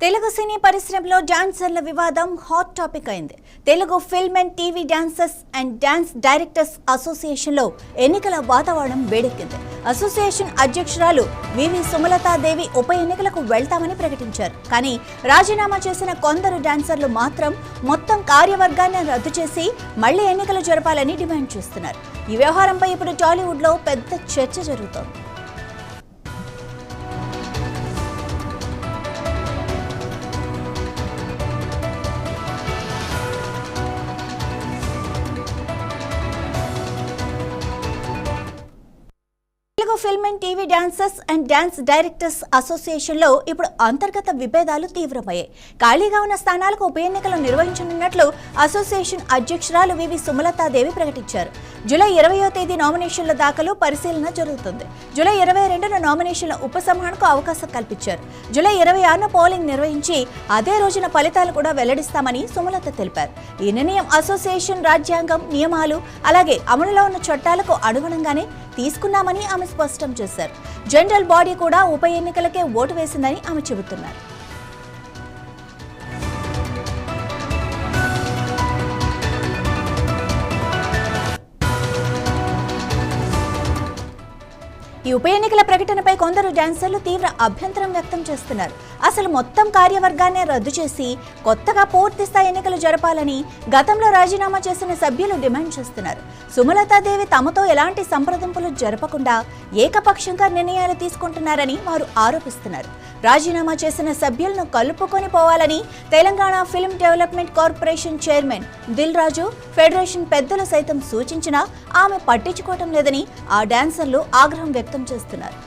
తెలుగు సినీ పరిశ్రమలో డాన్సర్ల వివాదం hot topic అయింది. Telugu film and TV dancers and dance directors అసోసియేషన్లో ఎన్నికల వాతావరణం వేడెక్కింది. అసోసియేషన్ అధ్యక్షురాలు వివి సుమలతాదేవి ఉప ఎన్నికలకు వెళ్తామని ప్రకటించారు. కానీ రాజీనామా చేసిన కొందరు డాన్సర్లు మాత్రం మొత్తం కార్యవర్గాన్ని రద్దు చేసి మళ్లీ ఎన్నికలు జరపాలని డిమాండ్ చేస్తున్నారు. ఈ వ్యవహారంపై ఇప్పుడు టాలీవుడ్లో పెద్ద చర్చ జరుగుతోంది. Telugu film and TV dancers and dance directors అసోసియేషన్లో ఇప్పుడు అంతర్గత విభేదాలు తీవ్రమయ్యాయి. ఖాళీగా ఉన్న స్థానాలకు ఉప ఎన్నికలు నిర్వహించనున్నట్లు అసోసియేషన్ అధ్యక్షురాలు వివి సుమలతాదేవి ప్రకటించారు. జూలై 20వ తేదీ నామినేషన్ల దాఖలు పరిశీలన జరుగుతుంది. జూలై 22న నామినేషన్ల ఉపసంహరణకు అవకాశం కల్పించారు. జూలై 26న పోలింగ్ నిర్వహించి అదే రోజున ఫలితాలు కూడా వెల్లడిస్తామని సుమలత తెలిపారు. ఈ నిర్ణయం అసోసియేషన్ రాజ్యాంగం, నియమాలు అలాగే అమలులో ఉన్న చట్టాలకు అనుగుణంగానే తీసుకున్నామని ఆమె స్పష్టం చేశారు. జనరల్ బాడీ కూడా ఉప ఎన్నికలకే ఓటు వేసిందని ఆమె చెబుతున్నారు. ఈ ఉప ఎన్నికల ప్రకటనపై కొందరు డాన్సర్లు తీవ్ర అభ్యంతరం వ్యక్తం చేస్తున్నారు. అసలు మొత్తం కార్యవర్గాన్ని రద్దు చేసి కొత్తగా పూర్తి స్థాయి ఎన్నికలు జరపాలని గతంలో రాజీనామా చేసిన సభ్యులు డిమాండ్ చేస్తున్నారు. సుమలతాదేవి తమతో ఎలాంటి సంప్రదింపులు జరపకుండా ఏకపక్షంగా నిర్ణయాలు తీసుకుంటున్నారని వారు ఆరోపిస్తున్నారు. రాజీనామా చేసిన సభ్యులను కలుపుకొని పోవాలని Telangana film development corporation chairman Dil Raju, federation పెద్దలు సైతం సూచించినా ఆమె పట్టించుకోవటం లేదని ఆ డాన్సర్లు ఆగ్రహం వ్యక్తం చేస్తున్నారు.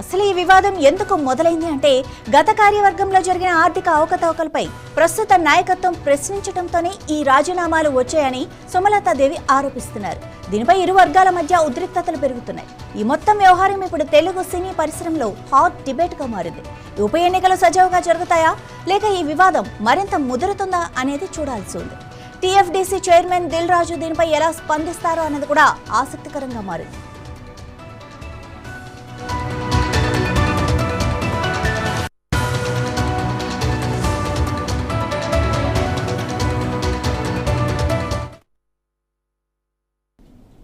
అసలు ఈ వివాదం ఎందుకు మొదలైంది అంటే గత కార్యవర్గంలో జరిగిన ఆర్థిక అవకతవకలపై ప్రస్తుత నాయకత్వం ప్రశ్నించడంతోనే ఈ రాజీనామాలు వచ్చాయని సుమలతాదేవి ఆరోపిస్తున్నారు. దీనిపై ఇరు వర్గాల మధ్య ఉద్రిక్తతలు పెరుగుతున్నాయి. ఈ మొత్తం వ్యవహారం ఇప్పుడు తెలుగు సినీ పరిశ్రమలో హాట్ డిబేట్గా మారింది. ఉప ఎన్నికలు సజావుగా జరుగుతాయా లేక ఈ వివాదం మరింత ముదురుతుందా అనేది చూడాల్సి ఉంది. టీఎఫ్డీసీ చైర్మన్ దిల్ రాజు దీనిపై ఎలా స్పందిస్తారో అన్నది కూడా ఆసక్తికరంగా మారింది.